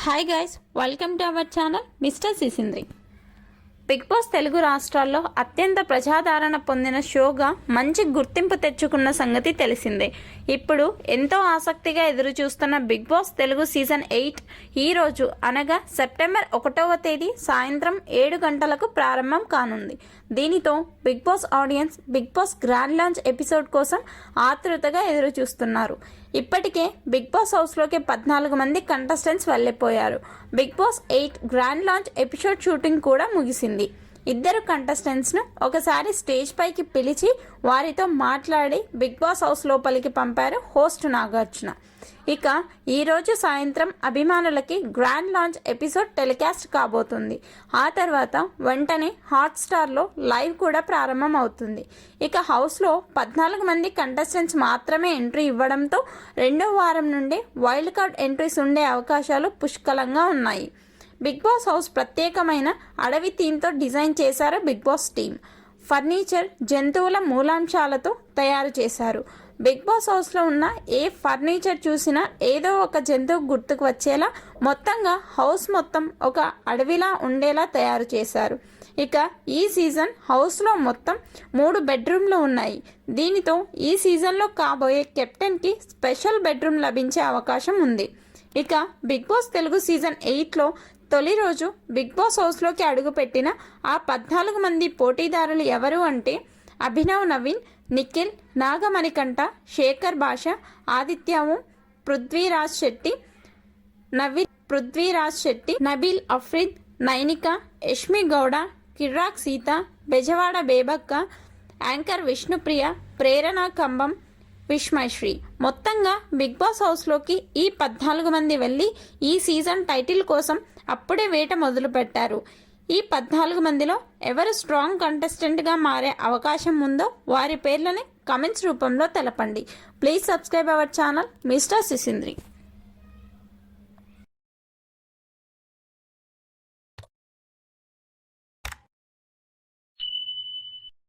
Hi guys, welcome to our channel mister Sisindri. Bigg Boss Telugu రాష్ట్రాల్లో అత్యంత ప్రజాదరణ పొందిన షోగా మంచి గుర్తింపు తెచ్చుకున్న సంగతి తెలిసిందే. ఇప్పుడు ఎంతో ఆసక్తిగా ఎదురు చూస్తున్న బిగ్ బాస్ తెలుగు సీజన్ 8 ఈ రోజు అనగా సెప్టెంబర్ 1వ తేదీ సాయంత్రం 7 గంటలకు ప్రారంభం కానుంది. దీనితో Bigg Boss audience Bigg Boss grand launch episode కోసం ఆతృతగా ఎదురు చూస్తున్నారు. ఇప్పటికే బిగ్ బాస్ హౌస్లోకి 14 మంది కంటెస్టెంట్స్ వెళ్ళిపోయారు. Bigg Boss 8 grand launch episode shooting కూడా ముగిసింది. ఇద్దరు కంటెస్టెంట్స్ను ఒకసారి స్టేజ్ పైకి పిలిచి వారితో మాట్లాడి బిగ్ బాస్ హౌస్ లోపలికి పంపారు హోస్ట్ నాగార్జున. ఇక ఈరోజు సాయంత్రం అభిమానులకి గ్రాండ్ లాంచ్ ఎపిసోడ్ టెలికాస్ట్ కాబోతుంది. ఆ తర్వాత వెంటనే హాట్స్టార్లో లైవ్ కూడా ప్రారంభం అవుతుంది. ఇక హౌస్లో 14 మంది కంటెస్టెంట్స్ మాత్రమే ఎంట్రీ ఇవ్వడంతో రెండో వారం నుండి వైల్డ్ కార్డ్ ఎంట్రీస్ ఉండే అవకాశాలు పుష్కలంగా ఉన్నాయి. బిగ్ బాస్ హౌస్ ప్రత్యేకమైన అడవి థీమ్తో డిజైన్ చేశారు బిగ్ బాస్ టీమ్. ఫర్నిచర్ జంతువుల మూలాంశాలతో తయారు చేశారు. బిగ్ బాస్ హౌస్లో ఉన్న ఏ ఫర్నిచర్ చూసినా ఏదో ఒక జంతువు గుర్తుకు వచ్చేలా మొత్తంగా హౌస్ మొత్తం ఒక అడవిలా ఉండేలా తయారు చేశారు. ఇక ఈ సీజన్ హౌస్లో మొత్తం 3 బెడ్రూమ్లు ఉన్నాయి. దీనితో ఈ సీజన్లో కాబోయే కెప్టెన్కి స్పెషల్ బెడ్రూమ్ లభించే అవకాశం ఉంది. ఇక బిగ్ బాస్ తెలుగు సీజన్ 8లో తొలి రోజు బిగ్ బాస్ హౌస్లోకి అడుగుపెట్టిన ఆ 14 మంది పోటీదారులు ఎవరు అంటే అభినవ్ నవీన్, నిఖిల్, నాగమణికంఠ, శేఖర్ భాష, ఆదిత్యము, పృథ్వీరాజ్ శెట్టి, నబీల్ అఫ్రీద్, నైనిక, యష్మి గౌడ, కిర్రాక్ సీత, బెజవాడ బేబక్క, యాంకర్ విష్ణుప్రియ, ప్రేరణ కంబం, విష్మశ్రీ. మొత్తంగా బిగ్ బాస్ హౌస్లోకి ఈ 14 మంది వెళ్ళి ఈ సీజన్ టైటిల్ కోసం అప్పుడే వేట మొదలు పెట్టారు. ఈ 14 మందిలో ఎవరు స్ట్రాంగ్ కంటెస్టెంట్గా మారే అవకాశం ఉందో వారి పేర్లని కమెంట్స్ రూపంలో తెలపండి. Please subscribe our channel mister సిసింద్రి.